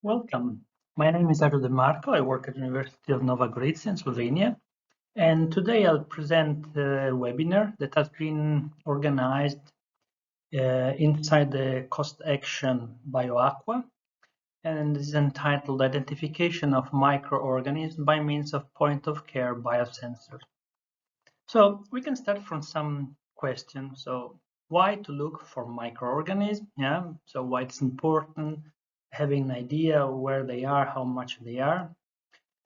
Welcome. My name is Ario de Marco. I work at the University of Nova Gorica in Slovenia. And today I'll present a webinar that has been organized inside the Cost Action BIOAQUA, and is entitled Identification of Microorganisms by Means of Point-of-Care Biosensors. So we can start from some questions. So why to look for microorganisms? Yeah. So why it's important, having an idea of where they are, how much they are.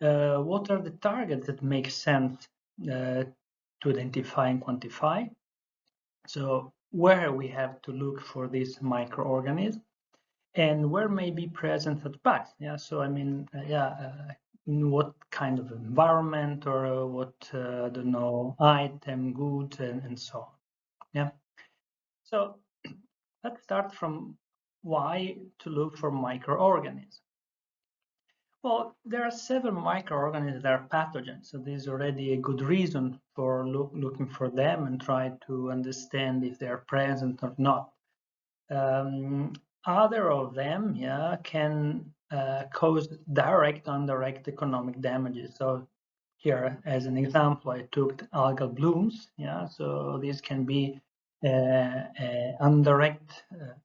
What are the targets that make sense to identify and quantify? So where we have to look for these microorganisms and where may be present at back. Yeah. So I mean, in what kind of environment or what I don't know, item, good, and so on. Yeah. So let's start from why to look for microorganisms. Well, there are several microorganisms that are pathogens, so this is already a good reason for looking for them and try to understand if they are present or not. Other of them, can cause direct and indirect economic damages. So here, as an example, I took algal blooms. So these can be indirect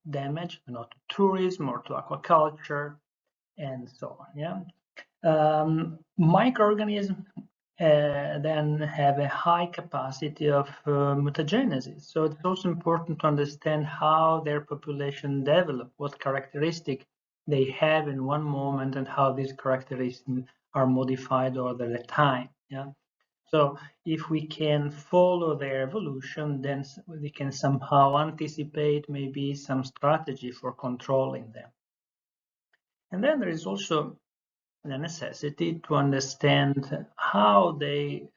damage, not to tourism or to aquaculture, and so on. Microorganisms then have a high capacity of mutagenesis. So it's also important to understand how their population develop, what characteristics they have in one moment, and how these characteristics are modified over the time. So if we can follow their evolution, then we can somehow anticipate maybe some strategy for controlling them. And then there is also the necessity to understand how they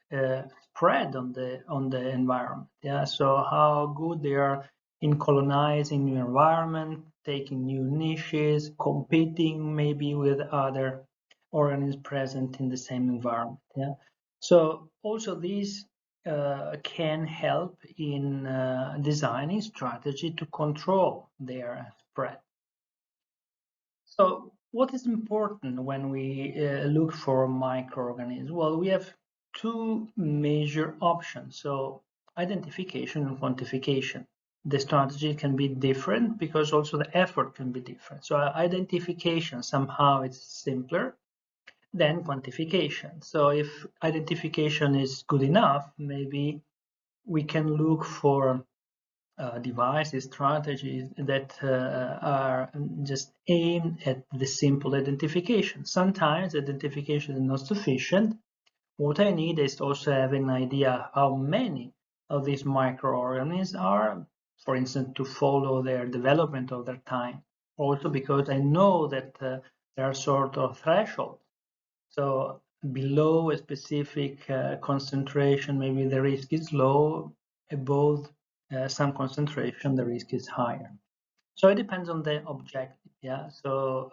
spread on the environment. So how good they are in colonizing new environment, taking new niches, competing maybe with other organisms present in the same environment. So also these can help in designing strategy to control their spread. So what is important when we look for microorganisms? Well, we have two major options. So identification and quantification. The strategy can be different because also the effort can be different. So identification, somehow it's simpler than quantification. So if identification is good enough, maybe we can look for devices, strategies that are just aimed at the simple identification. Sometimes identification is not sufficient. What I need is also having an idea how many of these microorganisms are, for instance, to follow their development over time. Also because I know that there are sort of thresholds. So below a specific concentration, maybe the risk is low. Above some concentration, the risk is higher. So it depends on the objective. So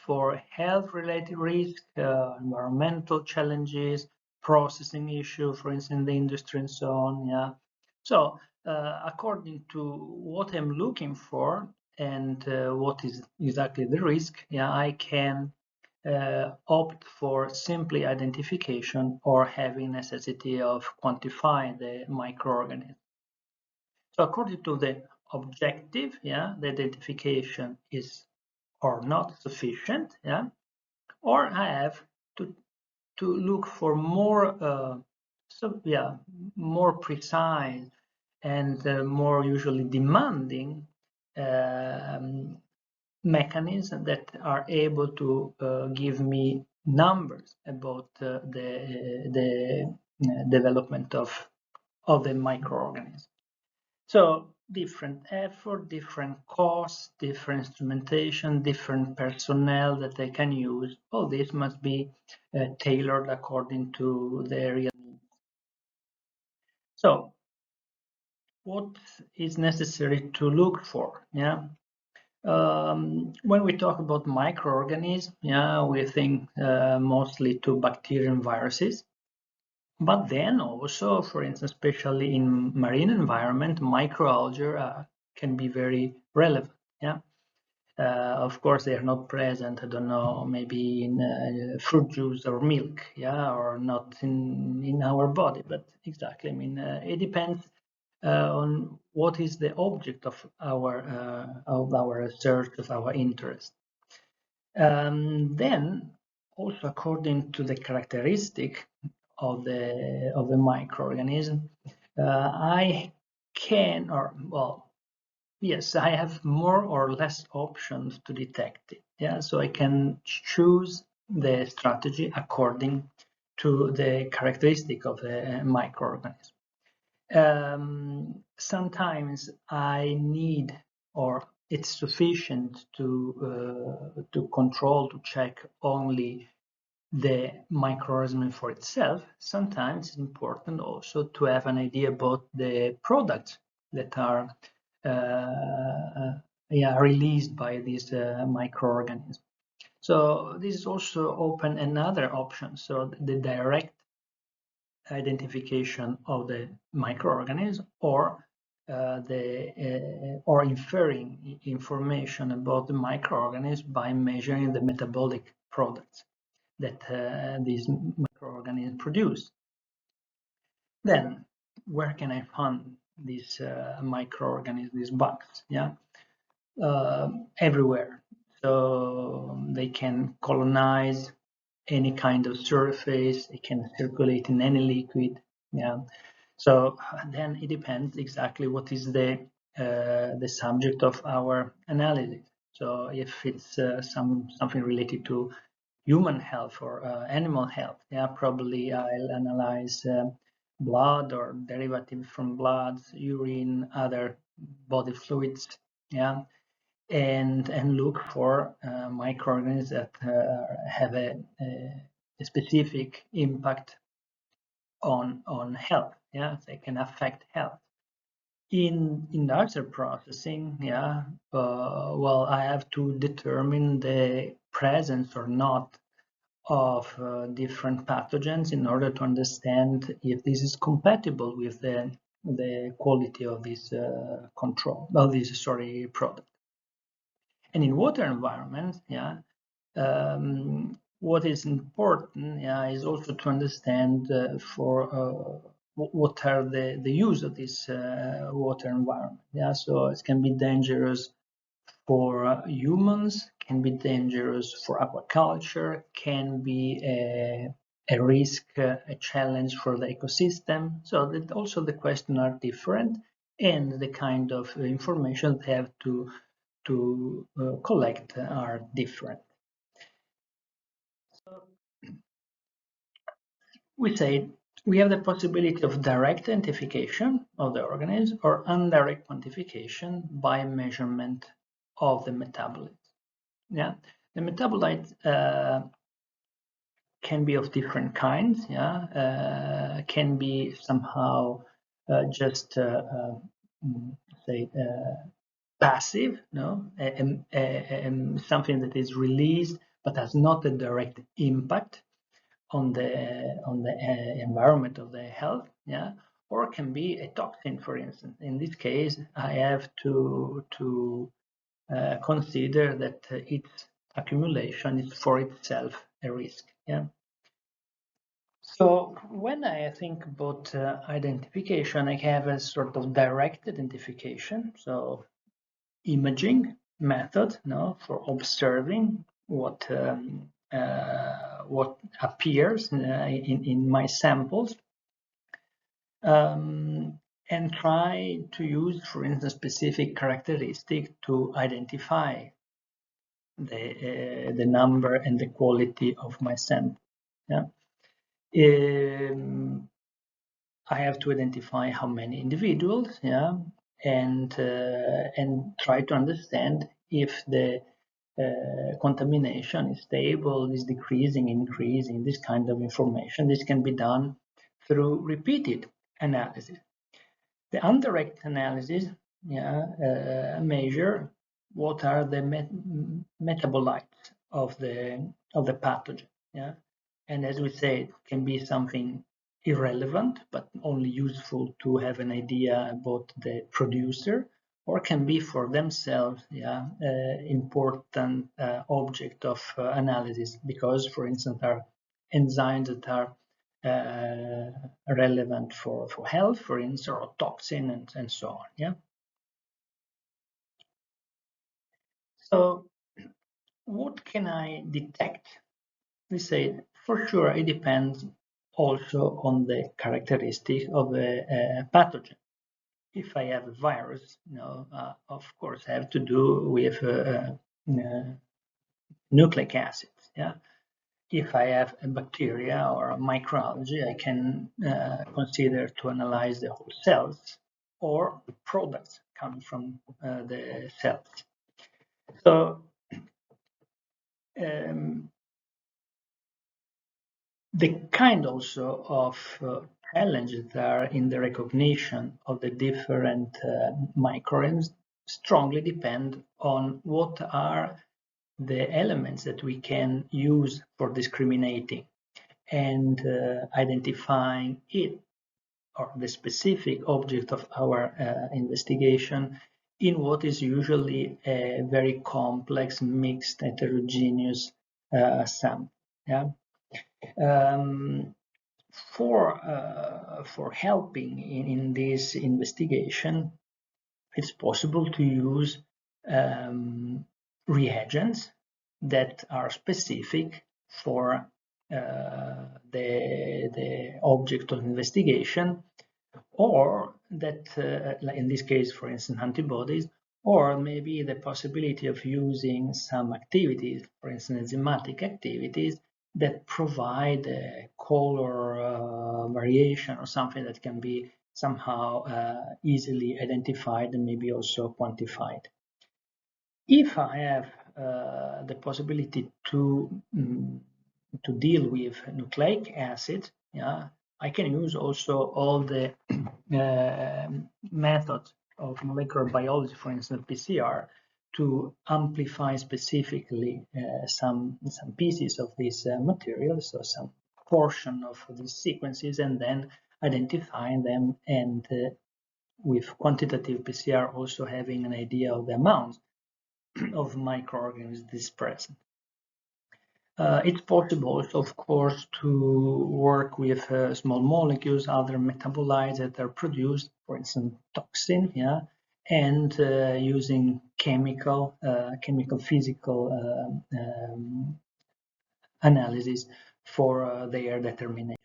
for health-related risk, environmental challenges, processing issue, for instance, in the industry and so on. So according to what I'm looking for and what is exactly the risk, I can opt for simply identification or having necessity of quantifying the microorganism. So according to the objective, the identification is or not sufficient, or I have to look for more, more precise and more usually demanding mechanisms that are able to give me numbers about the development of the microorganism. So different effort, different costs, different instrumentation, different personnel that they can use. All this must be tailored according to the area needs. So what is necessary to look for? When we talk about microorganisms, we think mostly to bacteria and viruses. But then also, for instance, especially in marine environment, microalgae can be very relevant. Of course, they are not present, I don't know, maybe in fruit juice or milk, yeah, or not in our body, but exactly, I mean, it depends on what is the object of our research, of our interest. Then, also according to the characteristic of the microorganism, I can, or well, yes, I have more or less options to detect it. Yeah, so I can choose the strategy according to the characteristic of the microorganism. Sometimes I need, or it's sufficient to control, to check only the microorganism for itself. Sometimes it's important also to have an idea about the products that are released by this microorganism. So this is also open another option. So the direct identification of the microorganism, or or inferring information about the microorganism by measuring the metabolic products that these microorganisms produce. Then, where can I find these microorganisms, these bugs? Yeah, everywhere. So they can colonize any kind of surface. They can circulate in any liquid. Yeah. So then it depends exactly what is the subject of our analysis. So if it's something related to human health or animal health, yeah, probably I'll analyze blood or derivative from blood, urine, other body fluids, yeah, and look for microorganisms that have a specific impact on health. Yeah, they can affect health. In industrial processing, yeah, well, I have to determine the presence or not of different pathogens in order to understand if this is compatible with the quality of this product. And in water environment, yeah, what is important, yeah, is also to understand what are the use of this water environment. Yeah, so it can be dangerous for humans, can be dangerous for aquaculture, can be a risk, a challenge for the ecosystem. So that also the questions are different, and the kind of information they have to collect are different. So we say we have the possibility of direct identification of the organism or indirect quantification by measurement of the metabolites. Yeah, the metabolites can be of different kinds. Yeah, can be somehow just say passive, no, something that is released but has not a direct impact on the environment of the health, yeah, or can be a toxin, for instance. In this case, I have to consider that its accumulation is for itself a risk, yeah. So when I think about identification, I have a sort of direct identification, so imaging method, no, for observing what appears in my samples, and try to use, for instance, specific characteristic to identify the number and the quality of my sample. Yeah. I have to identify how many individuals, yeah, and try to understand if the contamination is stable, is decreasing, increasing, this kind of information. This can be done through repeated analysis. The indirect analysis, yeah, measure what are the metabolites of the pathogen, yeah, and as we say, it can be something irrelevant but only useful to have an idea about the producer, or can be for themselves, important object of analysis, because, for instance, there are enzymes that are relevant for health, for instance, or toxin and so on. Yeah. So what can I detect? We say for sure it depends also on the characteristic of a pathogen. If I have a virus, of course, I have to do with nucleic acids. Yeah. If I have a bacteria or a microalgae, I can consider to analyze the whole cells or products coming from the cells. So the kind also of challenges that are in the recognition of the different microorganisms strongly depend on what are the elements that we can use for discriminating and identifying it, or the specific object of our investigation, in what is usually a very complex, mixed, heterogeneous sample. Yeah? For helping in this investigation, it's possible to use reagents that are specific for the object of investigation, or that, in this case, for instance, antibodies, or maybe the possibility of using some activities, for instance, enzymatic activities, that provide a color variation or something that can be somehow easily identified and maybe also quantified. If I have the possibility to deal with nucleic acid, I can use also all the methods of molecular biology, for instance, PCR, to amplify specifically some pieces of this material, so some portion of these sequences, and then identifying them, and with quantitative PCR also having an idea of the amount of microorganisms present. It's possible, of course, to work with small molecules, other metabolites that are produced, for instance, toxin, and using chemical physical analysis for their determination.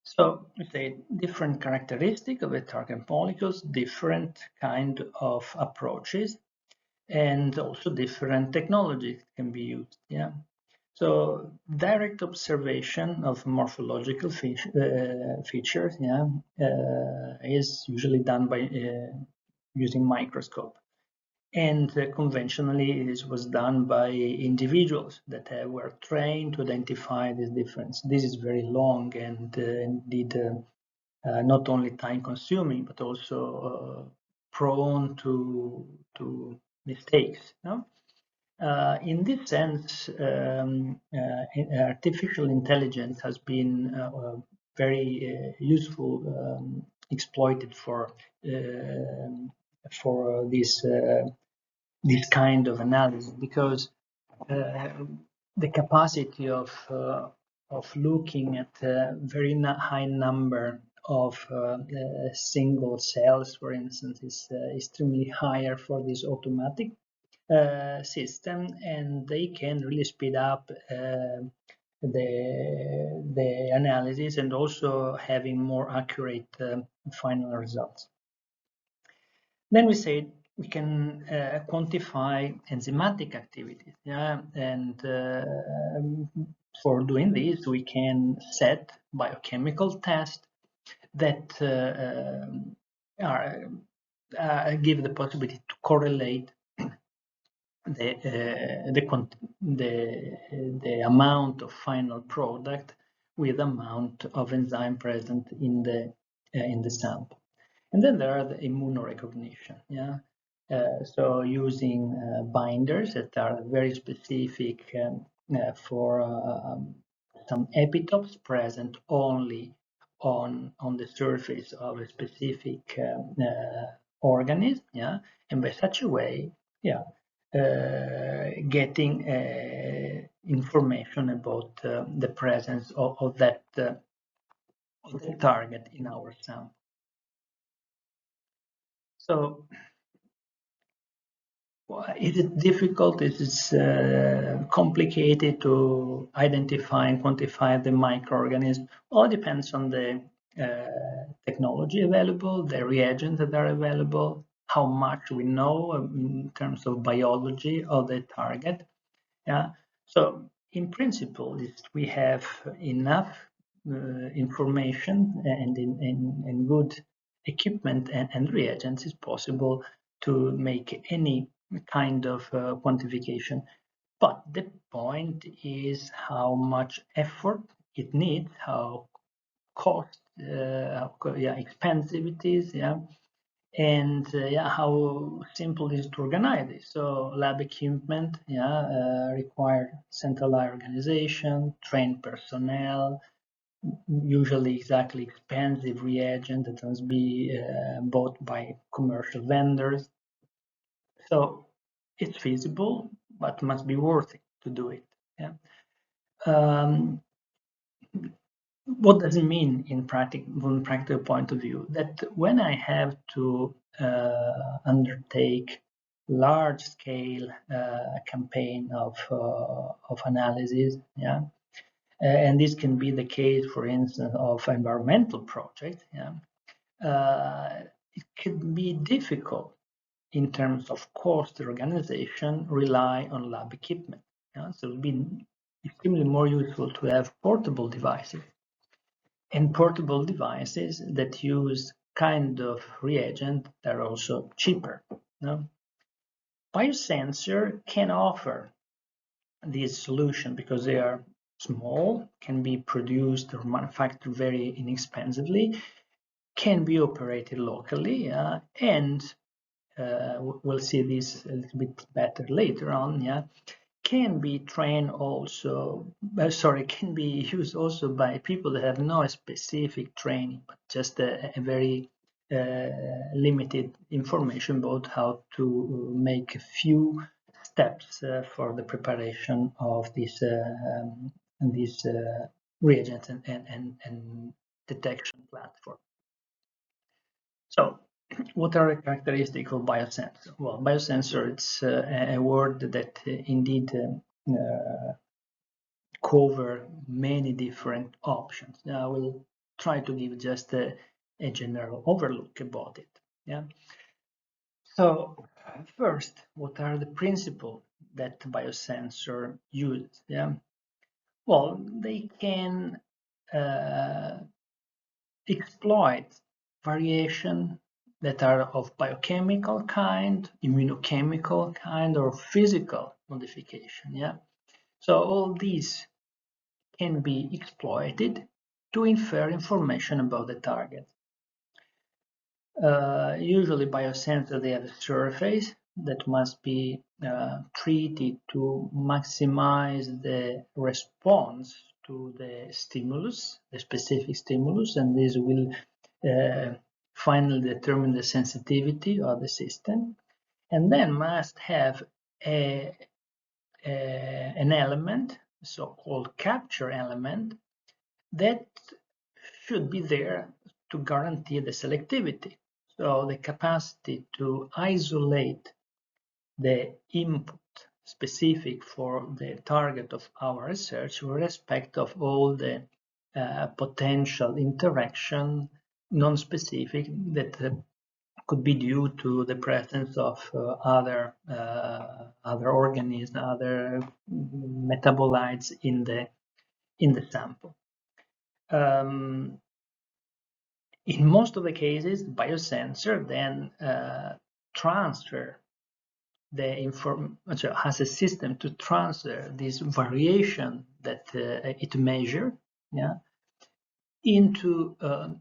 So we say different characteristic of the target molecules, different kind of approaches, and also different technologies can be used. Yeah. So direct observation of morphological features, is usually done by using microscope. And conventionally, this was done by individuals that were trained to identify this difference. This is very long and indeed not only time-consuming, but also prone to mistakes. No? In this sense, artificial intelligence has been very useful, exploited for this kind of analysis, because the capacity of looking at a very high number of single cells, for instance, is extremely higher for this automatic system, and they can really speed up the analysis and also having more accurate final results. Then we say we can quantify enzymatic activities, and for doing this we can set biochemical tests that give the possibility to correlate the amount of final product with amount of enzyme present in the sample. And then there are the immunorecognition. So using binders that are very specific for some epitopes present only on the surface of a specific organism, yeah, and by such a way, yeah, getting information about the presence of that of the target in our sample. So, is it difficult? Is it complicated to identify and quantify the microorganism? All depends on the technology available, the reagents that are available, how much we know in terms of biology of the target. Yeah. So in principle, we have enough information and good equipment and reagents, it's possible to make any kind of quantification. But the point is how much effort it needs, how cost, yeah, expensive it is, yeah, and yeah, how simple it is to organize this. So lab equipment, yeah, require centralized organization, trained personnel, usually exactly expensive reagent that must be bought by commercial vendors. So it's feasible, but must be worth it to do it. Yeah. What does it mean in from a practical point of view? That when I have to undertake large-scale campaign of analysis, yeah, and this can be the case, for instance, of environmental projects, yeah, it can be difficult in terms of cost organization rely on lab equipment. Yeah? So it would be extremely more useful to have portable devices and portable devices that use kind of reagent that are also cheaper. No? Biosensor can offer this solution because they are small, can be produced or manufactured very inexpensively, can be operated locally, and we'll see this a little bit better later on, yeah, can be trained also, can be used also by people that have no specific training, but just a very limited information about how to make a few steps for the preparation of this reagents and detection platform. So, what are the characteristics of biosensor? Well, biosensor, it's a word that indeed cover many different options. Now, I will try to give just a general overlook about it. Yeah. So, first, what are the principles that biosensor uses? Yeah. Well, they can exploit variation that are of biochemical kind, immunochemical kind, or physical modification. Yeah. So all these can be exploited to infer information about the target. Usually biosensors, they have a surface that must be treated to maximize the response to the stimulus, the specific stimulus, and this will finally determine the sensitivity of the system, and then must have an element, so-called capture element, that should be there to guarantee the selectivity. So the capacity to isolate the input specific for the target of our research with respect of all the potential interaction non-specific that could be due to the presence of other organisms, other metabolites in the sample. In most of the cases, biosensor then transfer has a system to transfer this variation that it measures, yeah, into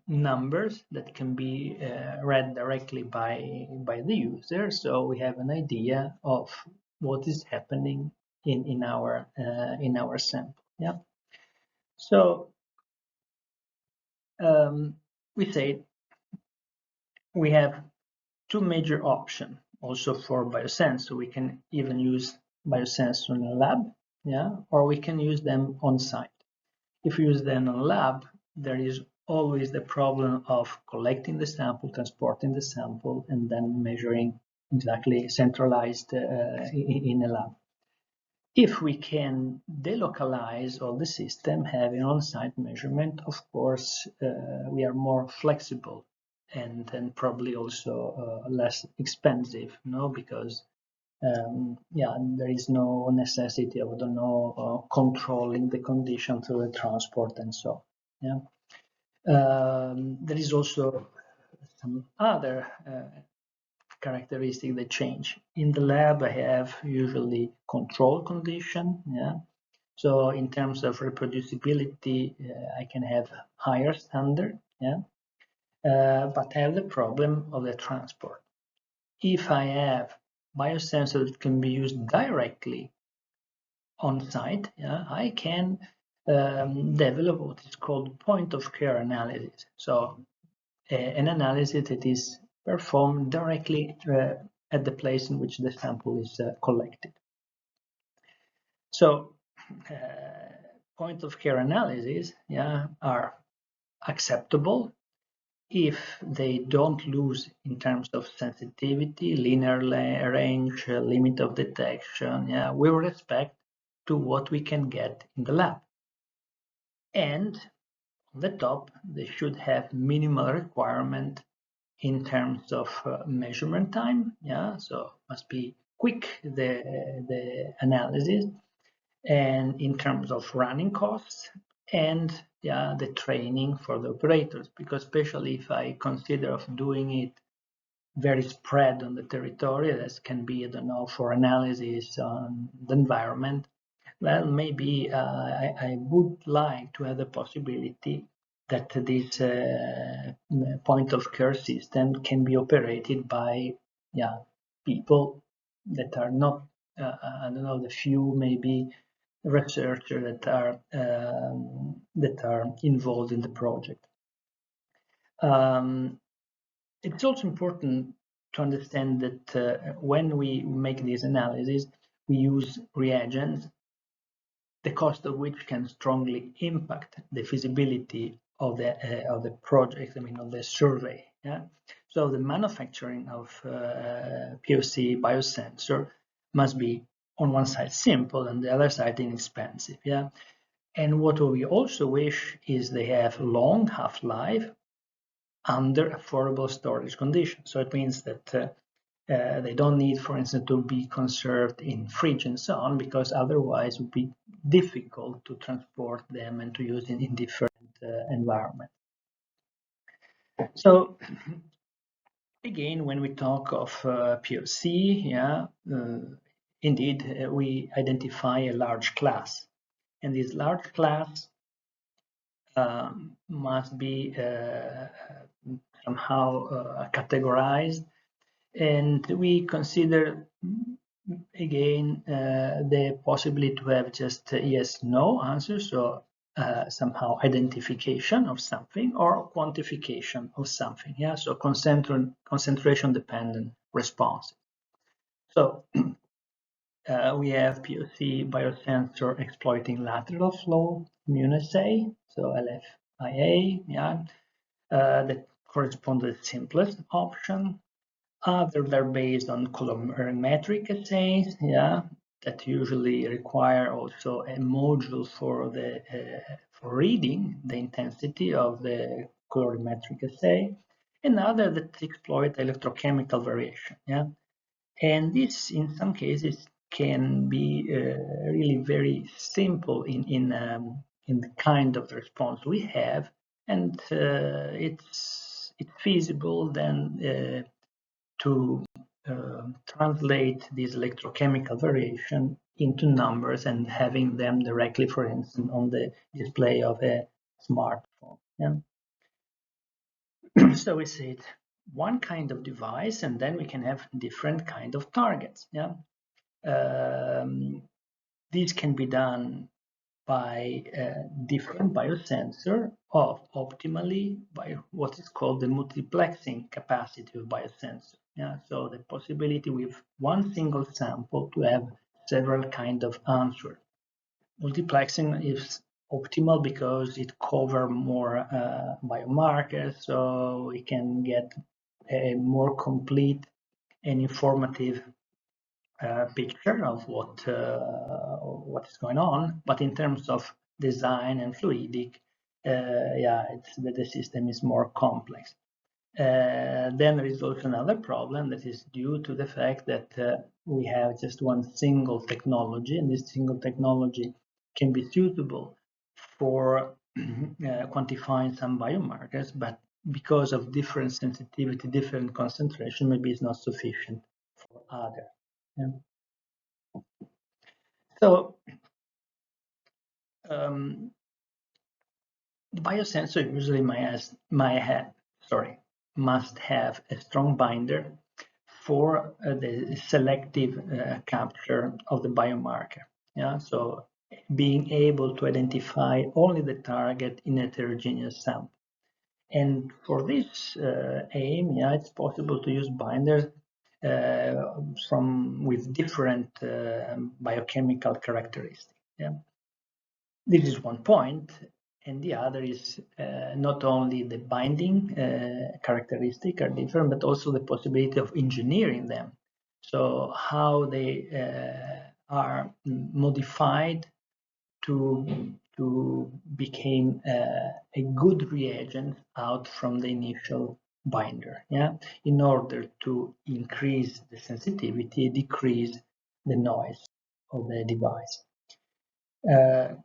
numbers that can be read directly by the user. So we have an idea of what is happening in our sample. Yeah. So we say we have two major options also for biosensor. We can even use biosensor in a lab, or we can use them on site. If we use them in a lab, there is always the problem of collecting the sample, transporting the sample, and then measuring exactly centralized in a lab. If we can delocalize all the system, having on-site measurement, of course, we are more flexible and probably also less expensive, because there is no necessity of controlling the condition through the transport and so on. There is also some other characteristic that change. In the lab, I have usually control condition. So in terms of reproducibility, I can have higher standard. But I have the problem of the transport. If I have biosensors that can be used directly on site, I can develop what is called point of care analysis. So an analysis that is performed directly at the place in which the sample is collected. So point of care analysis are acceptable if they don't lose in terms of sensitivity, linear range, limit of detection, with respect to what we can get in the lab. And on the top, they should have minimal requirement in terms of measurement time, so must be quick the analysis, and in terms of running costs, and the training for the operators, because especially if I consider of doing it very spread on the territory, that can be, I don't know, for analysis on the environment, well, maybe I would like to have the possibility that this point of care system can be operated by people that are not, I don't know, the few maybe researchers that are involved in the project. It's also important to understand that when we make this analysis, we use reagents, the cost of which can strongly impact the feasibility of the project, of the survey. So the manufacturing of PoC biosensor must be on one side simple and the other side inexpensive. And what we also wish is they have long half-life under affordable storage conditions. So it means that they don't need, for instance, to be conserved in fridge and so on, because otherwise it would be difficult to transport them and to use in different environments. So again, when we talk of PoC, indeed, we identify a large class, and this large class must be somehow categorized, and we consider again the possibility to have just yes no answers, so somehow identification of something or quantification of something, so concentration dependent response. So we have PoC biosensor exploiting lateral flow immunoassay, so LFIA, that correspond to the simplest option. Others are based on colorimetric assays, that usually require also a module for the for reading the intensity of the colorimetric assay, and others that exploit electrochemical variation, and this in some cases can be really very simple in the kind of response we have, and it's feasible then to translate this electrochemical variation into numbers and having them directly, for instance, on the display of a smartphone. So we said one kind of device, and then we can have different kind of targets. This can be done by different biosensor of optimally by what is called the multiplexing capacity of biosensor. Yeah, so the possibility with one single sample to have several kind of answer. Multiplexing is optimal because it covers more biomarkers, so we can get a more complete and informative picture of what is going on. But in terms of design and fluidic, yeah, the system is more complex. Then there is also another problem that is due to the fact that we have just one single technology, and this single technology can be suitable for quantifying some biomarkers, but because of different sensitivity, different concentration, maybe it's not sufficient for other. Yeah. So the biosensor usually must have a strong binder for the selective capture of the biomarker. Yeah, so being able to identify only the target in a heterogeneous sample. And for this aim, yeah, it's possible to use binders with different biochemical characteristics. Yeah. This is one point, and the other is not only the binding characteristic are different, but also the possibility of engineering them. So how they are modified to become a good reagent out from the initial binder, yeah, in order to increase the sensitivity, decrease the noise of the device.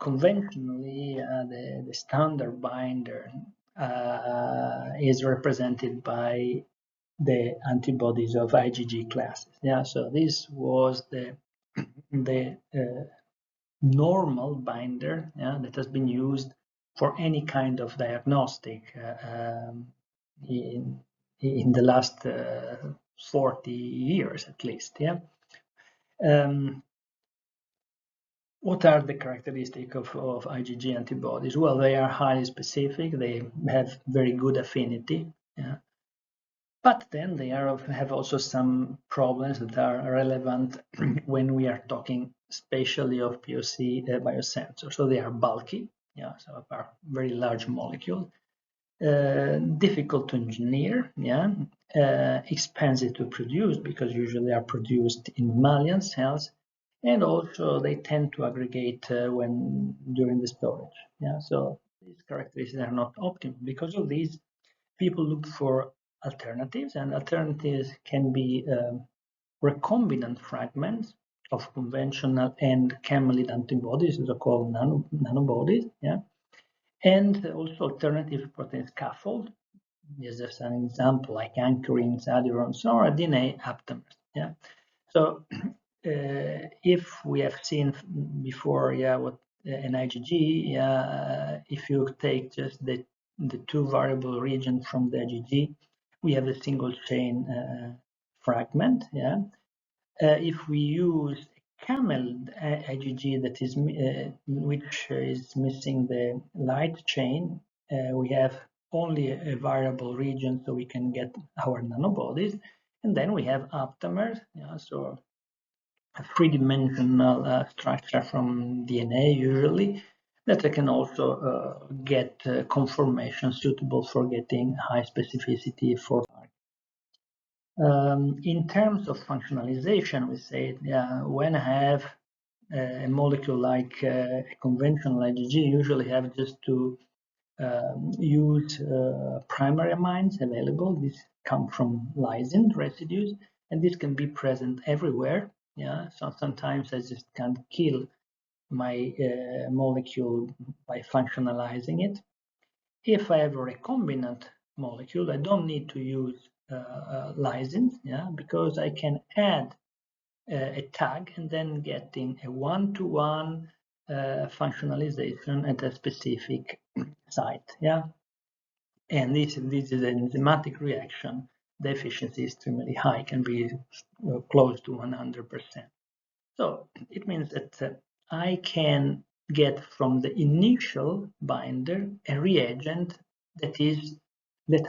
Conventionally, the standard binder is represented by the antibodies of IgG classes. Yeah, so this was the normal binder, yeah, that has been used for any kind of diagnostic in the last 40 years at least. Yeah. What are the characteristics of IgG antibodies? Well, they are highly specific. They have very good affinity. Yeah. But then they have also some problems that are relevant when we are talking especially of PoC biosensors. So they are bulky, yeah, so are very large molecules, difficult to engineer, yeah, expensive to produce because usually they are produced in mammalian cells, and also they tend to aggregate when during the storage. Yeah, so these characteristics are not optimal. Because of these, people look for alternatives, and alternatives can be recombinant fragments of conventional and camelid antibodies, so-called nanobodies. Yeah, and also alternative protein scaffold. This is an example like ankyrin, adherons, or DNA aptamers. Yeah, so if we have seen before, yeah, what an IgG, yeah, if you take just the two variable regions from the IgG, we have a single chain fragment. Yeah, if we use camel IgG that is which is missing the light chain, we have only a variable region, so we can get our nanobodies, and then we have aptamers. Yeah, so a three-dimensional structure from DNA usually that I can also get conformation suitable for getting high specificity for in terms of functionalization, we say, yeah, when I have a molecule like a conventional IgG, usually have just to use primary amines available. These come from lysine residues, and this can be present everywhere. Yeah, so sometimes I just can't kill my molecule by functionalizing it. If I have a recombinant molecule, I don't need to use lysines, yeah, because I can add a tag and then getting a one-to-one functionalization at a specific site, yeah. And this is an enzymatic reaction. The efficiency is extremely high, can be close to 100%. So it means that I can get from the initial binder a reagent that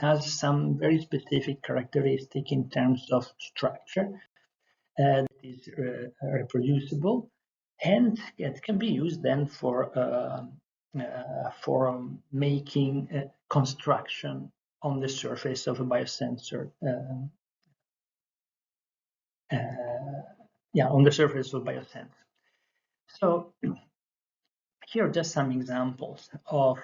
has some very specific characteristic in terms of structure that is reproducible, and it can be used then for making construction on the surface of a biosensor. On the surface of biosensor. So here are just some examples of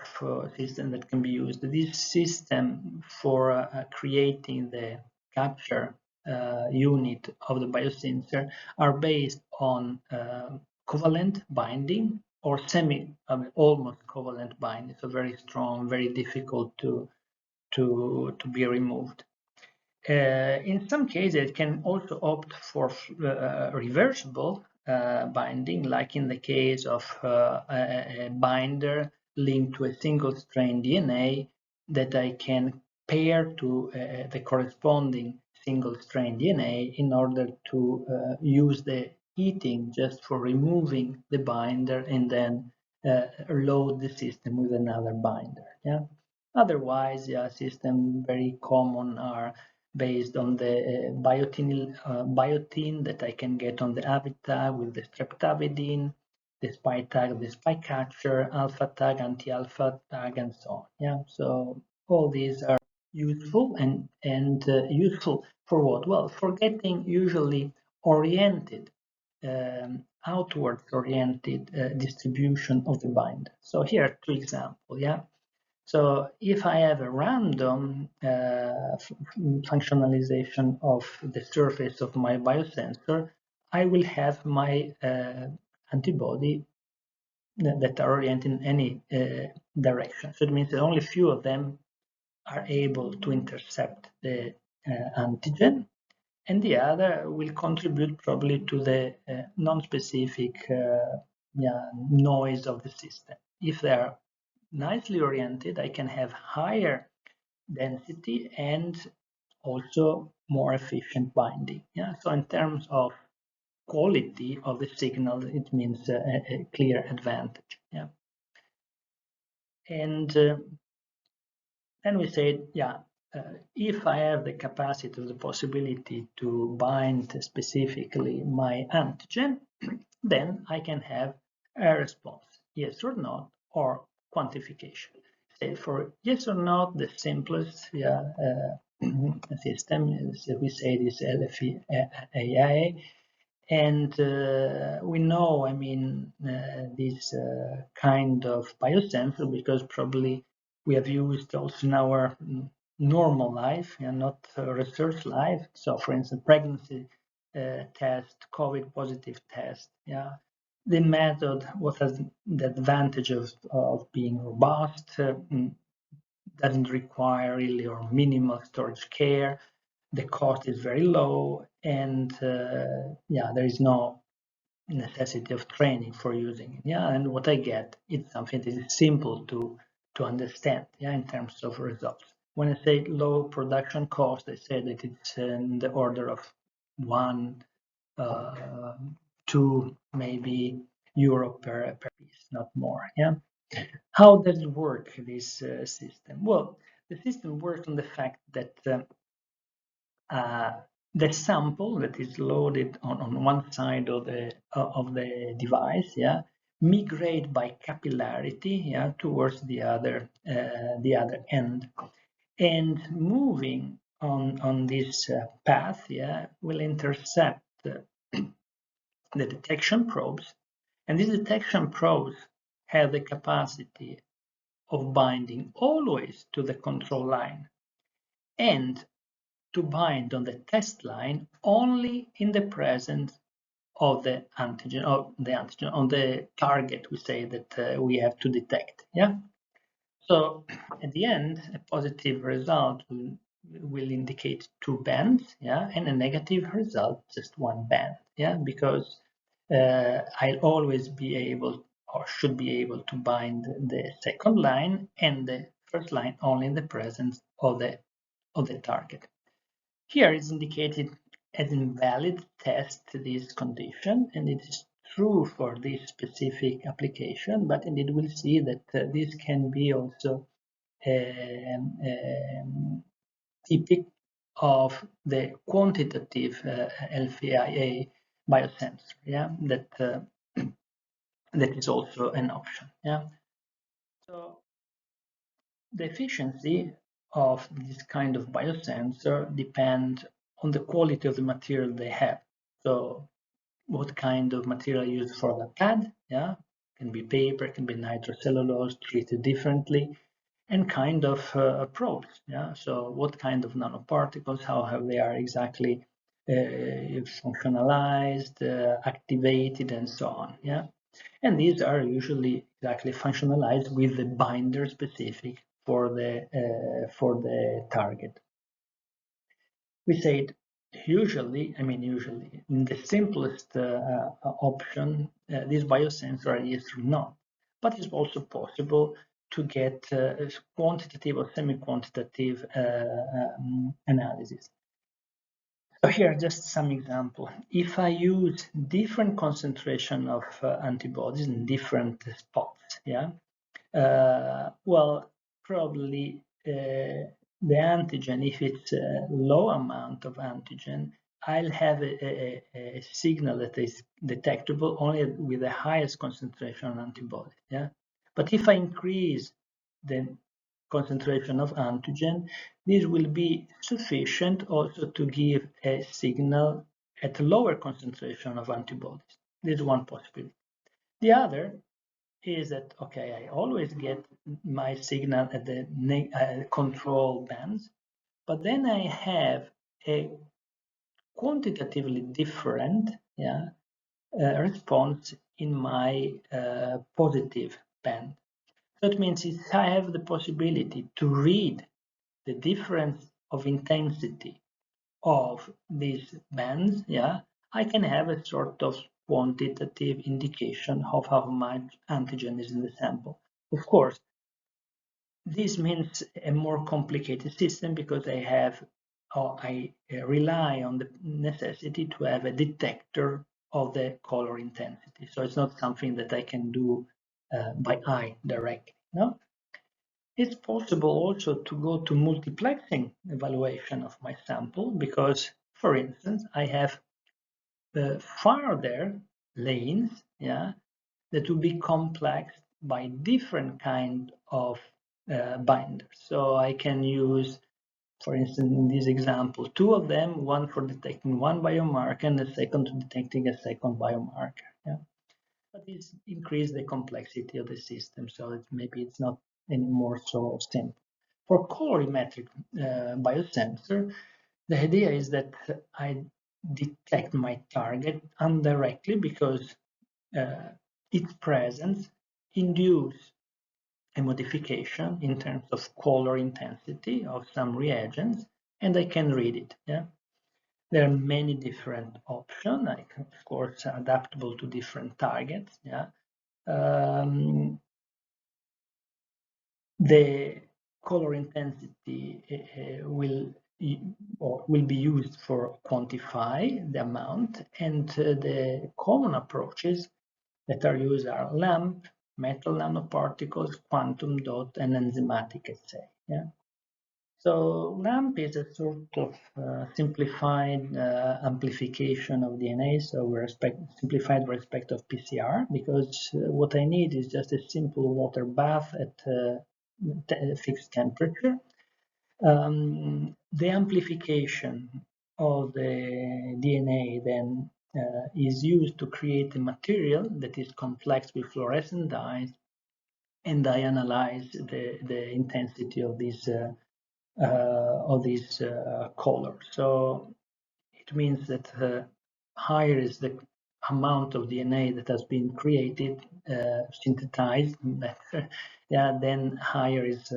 systems that can be used. This system for creating the capture unit of the biosensor are based on covalent binding or almost covalent binding, so very strong, very difficult to be removed. In some cases, it can also opt for reversible binding, like in the case of a binder linked to a single-strand DNA that I can pair to the corresponding single-strand DNA in order to use the heating just for removing the binder and then load the system with another binder. Yeah. Otherwise, system very common are based on the biotin that I can get on the avid tag with the streptavidin, the spike tag, the spike catcher, alpha tag, anti-alpha tag, and so on. Yeah, so all these are useful and useful for what? Well, for getting usually oriented, outward oriented distribution of the binder. So here are two examples. Yeah. So if I have a random functionalization of the surface of my biosensor, I will have my antibody that are oriented in any direction. So it means that only few of them are able to intercept the antigen, and the other will contribute probably to the non-specific noise of the system. If they are nicely oriented, I can have higher density and also more efficient binding. Yeah, so in terms of quality of the signal, it means a clear advantage. Yeah, and then we said, if I have the capacity or the possibility to bind specifically my antigen, then I can have a response, yes or not, or quantification. Say for yes or not, the simplest system is, we say, this LFEAA, and we know, I mean, this kind of biosensor because probably we have used also in our normal life and not research life. So, for instance, pregnancy test, COVID positive test. Yeah, the method, what has the advantage of being robust, doesn't require really or minimal storage care. The cost is very low, and there is no necessity of training for using it. Yeah, and what I get is something that is simple to understand. Yeah, in terms of results. When I say low production cost, I say that it's in the order of 1, 2, maybe euro per piece, not more. Yeah. How does it work, this system? Well, the system works on the fact that the sample that is loaded on one side of the device, migrate by capillarity, towards the other end, and moving on this path, will intercept the detection probes, and these detection probes have the capacity of binding always to the control line and to bind on the test line only in the presence of the antigen, on the target, we say, that we have to detect. Yeah. So at the end, a positive result will indicate 2 bands, and a negative result just 1 band, because I'll always be able or should be able to bind the second line and the first line only in the presence of the target. Here is indicated as invalid test this condition, and it is true for this specific application, but indeed we'll see that this can be also typical of the quantitative LVIA biosensor, yeah, that that is also an option, yeah. So the efficiency of this kind of biosensor depends on the quality of the material they have. So what kind of material used for the pad, yeah, can be paper, can be nitrocellulose treated differently, and kind of probes, yeah. So what kind of nanoparticles, how they are exactly functionalized, activated, and so on, yeah. And these are usually exactly functionalized with the binder specific for the target. We said usually, in the simplest option, this biosensor is not, but it's also possible to get quantitative or semi-quantitative analysis. So here, just some example. If I use different concentration of antibodies in different spots, yeah, well, probably the antigen, if it's a low amount of antigen, I'll have a signal that is detectable only with the highest concentration of antibody. Yeah, but if I increase the concentration of antigen, this will be sufficient also to give a signal at a lower concentration of antibodies. This is one possibility. The other is that, okay, I always get my signal at the control bands, but then I have a quantitatively different, yeah, response in my positive band. That means if I have the possibility to read the difference of intensity of these bands, yeah, I can have a sort of quantitative indication of how much antigen is in the sample. Of course, this means a more complicated system because I rely on the necessity to have a detector of the color intensity. So it's not something that I can do by eye directly. No, it's possible also to go to multiplexing evaluation of my sample because, for instance, I have farther lanes, yeah, that will be complexed by different kind of binders. So I can use, for instance, in this example, two of them, one for detecting one biomarker and the second to detecting a second biomarker. Yeah. But this increases the complexity of the system, so maybe it's not anymore so simple. For colorimetric biosensor, the idea is that I detect my target indirectly because its presence induce a modification in terms of color intensity of some reagents, and I can read it. Yeah, there are many different options, like of course adaptable to different targets. Yeah, the color intensity will be used for quantify the amount, and the common approaches that are used are LAMP, metal nanoparticles, quantum dot, and enzymatic assay. Yeah. So LAMP is a sort of simplified amplification of DNA. So we're simplified with respect of PCR because what I need is just a simple water bath at fixed temperature. The amplification of the DNA then is used to create a material that is complex with fluorescent dyes, and I analyze the intensity of these colors. So it means that higher is the amount of DNA that has been created, synthesized better, yeah, then higher is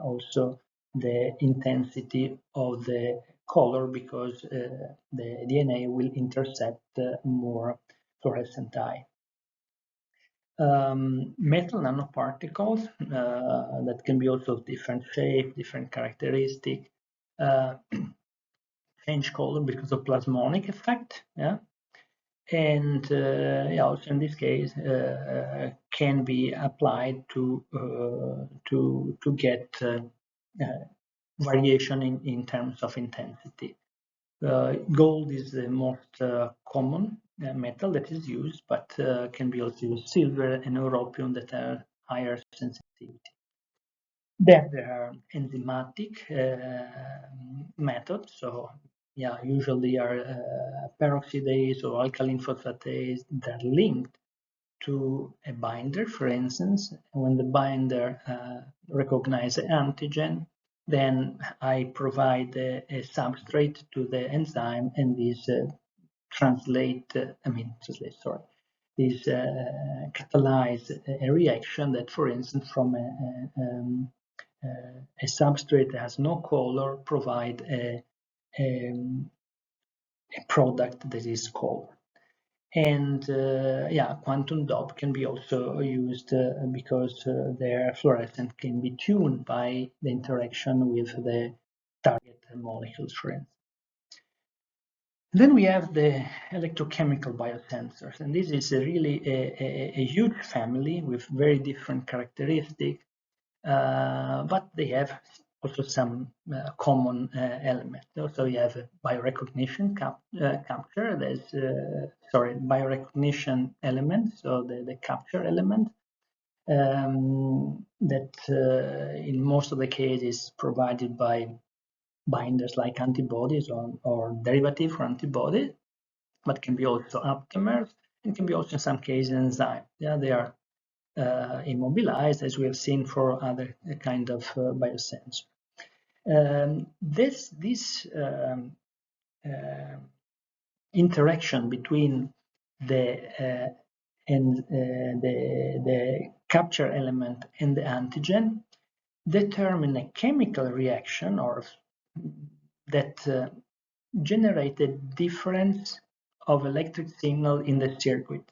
also the intensity of the color because the DNA will intercept more fluorescent dye. Metal nanoparticles that can be also of different shape, different characteristic, change color because of plasmonic effect. Yeah, And yeah, also in this case can be applied to get variation in terms of intensity. Gold is the most common metal that is used, but can be also used silver and europium that are higher sensitivity. Then there are enzymatic methods. So yeah, usually are peroxidase or alkaline phosphatase that are linked to a binder. For instance, when the binder recognizes the antigen, then I provide a substrate to the enzyme, and this this catalyze a reaction that, for instance, from a substrate that has no color provide a product that is color. And yeah, quantum dot can be also used because their fluorescence can be tuned by the interaction with the target molecules, for instance. Then we have the electrochemical biosensors, and this is really a huge family with very different characteristics, but they have also some common elements. So you have a biorecognition capture. There's biorecognition element, so the capture element that in most of the cases provided by binders like antibodies or derivative for antibodies, but can be also aptamers and can be also in some cases enzyme. Yeah, they are immobilized, as we have seen for other kind of biosensor. This interaction between the capture element and the antigen determine a chemical reaction or that generate a difference of electric signal in the circuit.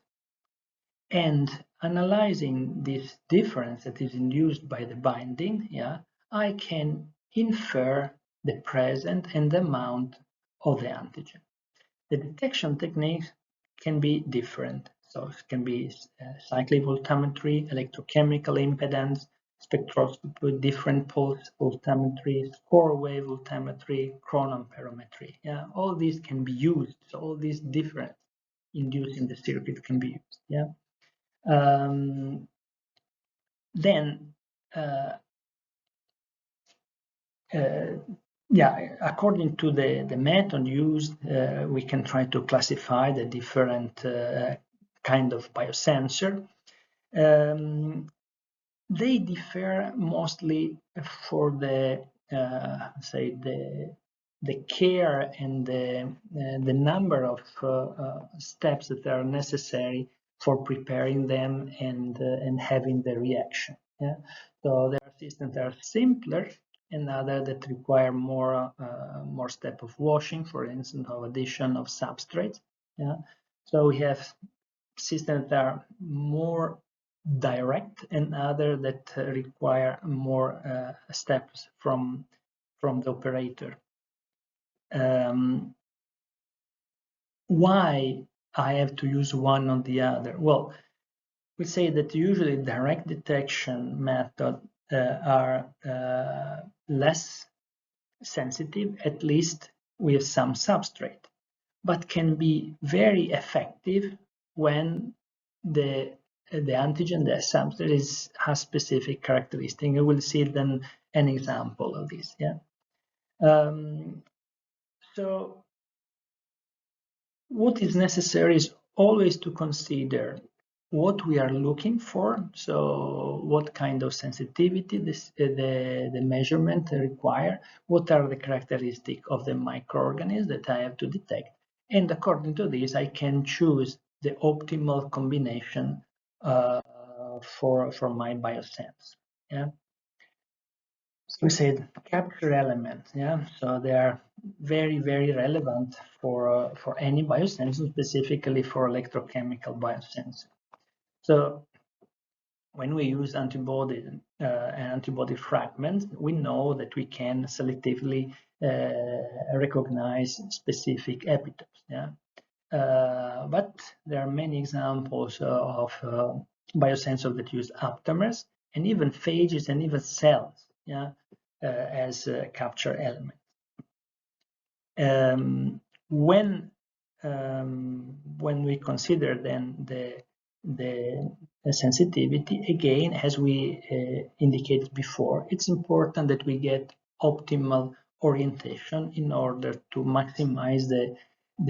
And analyzing this difference that is induced by the binding, yeah, I can infer the presence and the amount of the antigen. The detection techniques can be different. So it can be cyclic voltammetry, electrochemical impedance, spectroscopy with different pulse voltammetry, score wave voltammetry, chronoamperometry. Yeah, all these can be used. So all these different induced in the circuit can be used. Yeah. Then yeah, according to the method used, we can try to classify the different kind of biosensor. They differ mostly for the say the care and the number of steps that are necessary for preparing them and having the reaction. Yeah, so there are systems that are simpler and other that require more step of washing, for instance, of addition of substrates. Yeah, so we have systems that are more direct and other that require more steps from the operator. Why I have to use one or the other? Well, we say that usually direct detection methods are less sensitive, at least with some substrate, but can be very effective when the antigen, the substrate has specific characteristics. We will see then an example of this. Yeah. So what is necessary is always to consider what we are looking for. So what kind of sensitivity the measurement require, what are the characteristics of the microorganism that I have to detect, and according to this I can choose the optimal combination for my biosense. Yeah. So we said capture elements, yeah. So they are very, very relevant for any biosensor, specifically for electrochemical biosensor. So when we use antibody and antibody fragments, we know that we can selectively recognize specific epitopes. Yeah. But there are many examples of biosensors that use aptamers and even phages and even cells, yeah, as capture elements. When we consider then the sensitivity, again, as we indicated before, it's important that we get optimal orientation in order to maximize the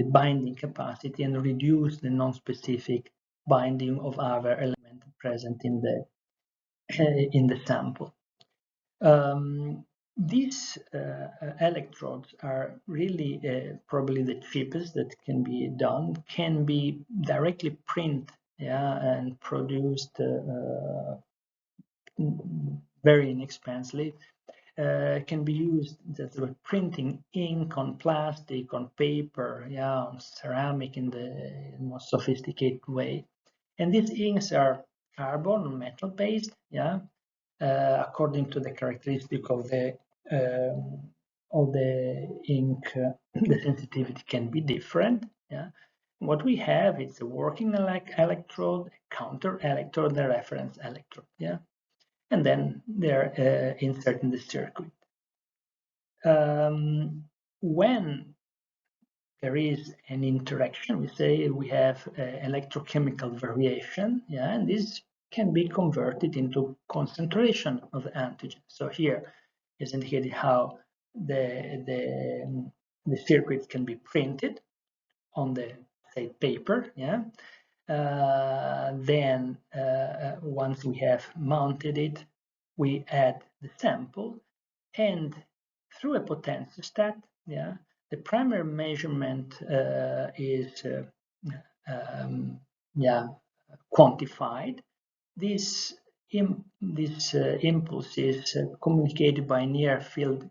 binding capacity and reduce the non-specific binding of other elements present in the sample. These electrodes are really probably the cheapest that can be done, can be directly printed, yeah, and produced very inexpensively. Can be used as printing ink on plastic, on paper, yeah, on ceramic in the most sophisticated way. And these inks are carbon or metal based, yeah, according to the characteristic of the ink, the sensitivity can be different. Yeah, what we have is a working electrode, a counter electrode, a reference electrode. Yeah, and then they're inserted in the circuit. When there is an interaction, we say we have electrochemical variation, yeah, and this can be converted into concentration of the antigen. So here is indicated how the circuit can be printed on the, say, paper, yeah. Then once we have mounted it, we add the sample, and through a potentiostat, yeah, the primary measurement is quantified. This impulse is communicated by near field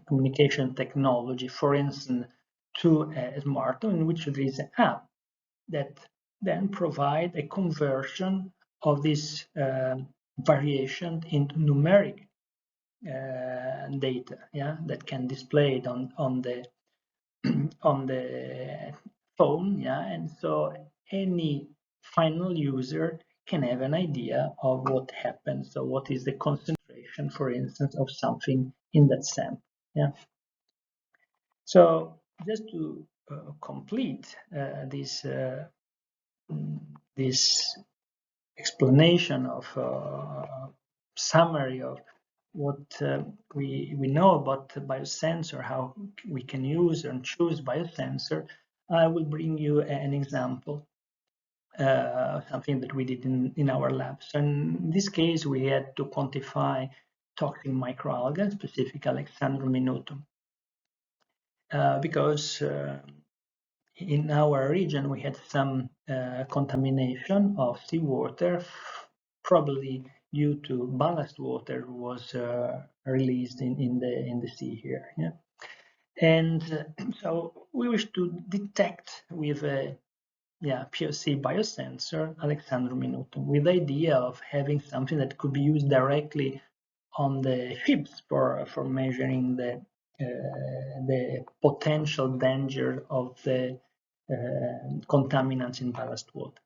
communication technology, for instance, to a smartphone, in which there is an app that then provide a conversion of this variation into numeric data, yeah, that can display it on the on the phone, yeah, and so any final user can have an idea of what happens. So what is the concentration, for instance, of something in that sample, yeah. So just to complete this explanation of summary of what we know about the biosensor, how we can use and choose biosensor, I will bring you an example, something that we did in our labs. So in this case, we had to quantify toxic microalgae, specific Alexandrum minutum, because in our region we had some contamination of seawater, probably due to ballast water was released in the sea here. Yeah, and so we wish to detect with a PoC biosensor Alexandrum minutum, with the idea of having something that could be used directly on the ships for measuring the potential danger of the contaminants in ballast water.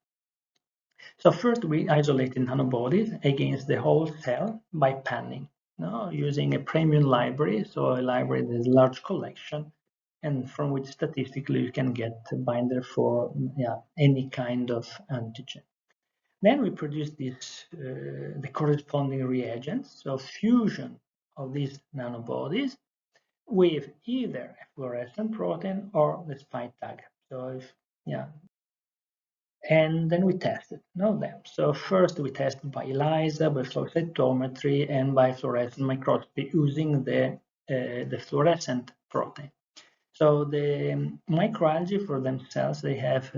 So first we isolated nanobodies against the whole cell by panning, using a premium library, so a library that has a large collection, and from which statistically you can get a binder for any kind of antigen. Then we produce this, the corresponding reagents, so fusion of these nanobodies with either a fluorescent protein or the spike tag. So and then we tested them. So first we tested by ELISA, by flow cytometry, and by fluorescent microscopy using the fluorescent protein. So the microalgae for themselves, they have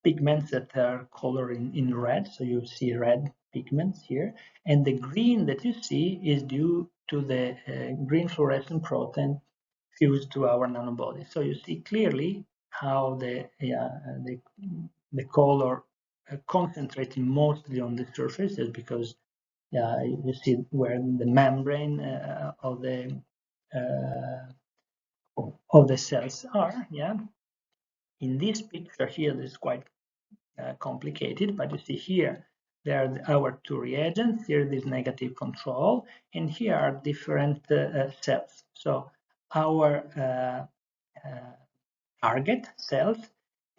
pigments that are colored in red. So you see red pigments here, and the green that you see is due to the green fluorescent protein fused to our nanobody. So you see clearly how the color concentrating mostly on the surfaces, because you see where the membrane of the cells are, yeah. In this picture here, this is quite complicated, but you see here, there are our two reagents. Here this negative control, and here are different cells. So our target cells,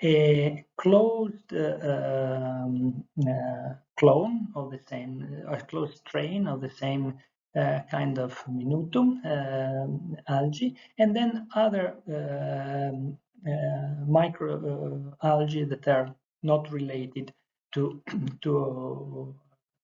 a closed clone of the same, or closed strain of the same kind of minutum algae, and then other micro algae that are not related to to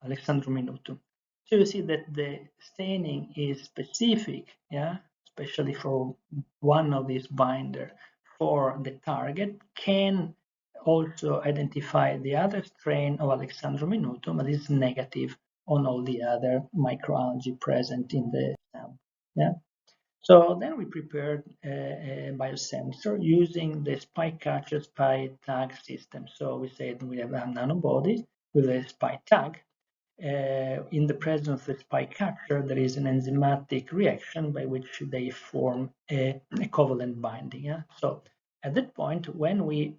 Alexandrum minutum. So you see that the staining is specific, yeah, especially for one of these binder for the target, can also identify the other strain of Alexandrum minutum, but is negative on all the other microalgae present in the sample. Yeah. So then we prepared a biosensor using the spike catcher spike tag system. So we said we have a nanobody with a spike tag. In the presence of the spike catcher, there is an enzymatic reaction by which they form a covalent binding. Yeah? So at that point, when we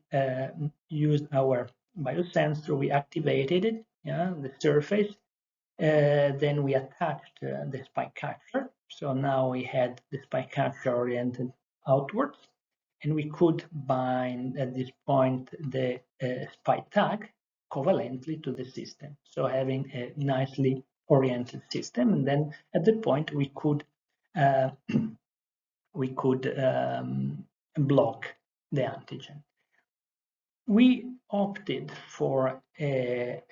used our biosensor, we activated it, yeah, the surface. Then we attached the spike catcher. So now we had the spike catcher oriented outwards, and we could bind at this point the spike tag covalently to the system. So having a nicely oriented system, and then at that point we could block the antigen. We opted for a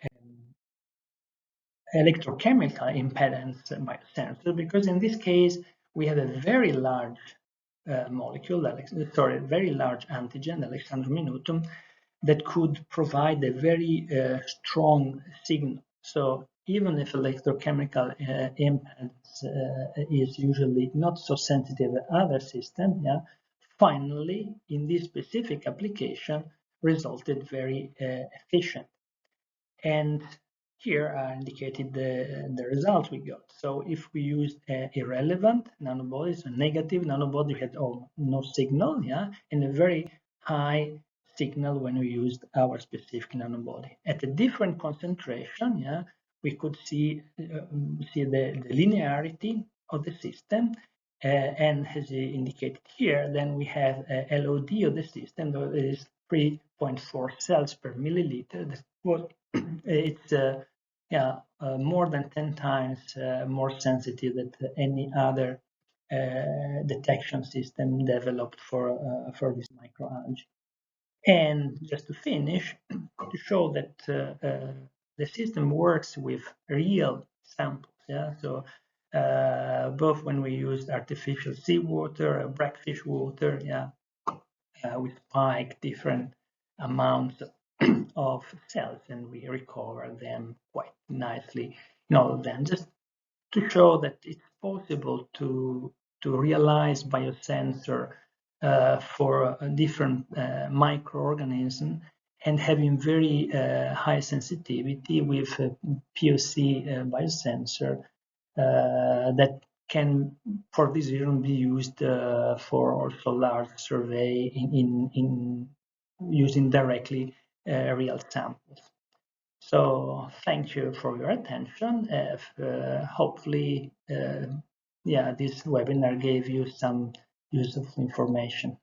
electrochemical impedance biosensor because in this case we have a very large molecule, very large antigen, Alexandrum minutum, that could provide a very strong signal. So even if electrochemical impedance is usually not so sensitive as other systems, yeah, finally in this specific application resulted very efficient. And here are indicated the results we got. So if we used irrelevant nanobodies, a negative nanobody, we had no signal, yeah, and a very high signal when we used our specific nanobody. At a different concentration, yeah, we could see the linearity of the system, and as indicated here, then we have a LOD of the system that is 3.4 cells per milliliter. That was it's more than 10 times more sensitive than any other detection system developed for this microalgae. And just to finish, to show that the system works with real samples. Yeah, so both when we use artificial seawater, blackfish water, yeah, we spike different amounts of cells and we recover them quite nicely in all of them, just to show that it's possible to realize biosensor for different microorganisms and having very high sensitivity with PoC biosensor that can, for this reason, be used for also large survey in using directly real samples. So thank you for your attention. Hopefully, this webinar gave you some useful information.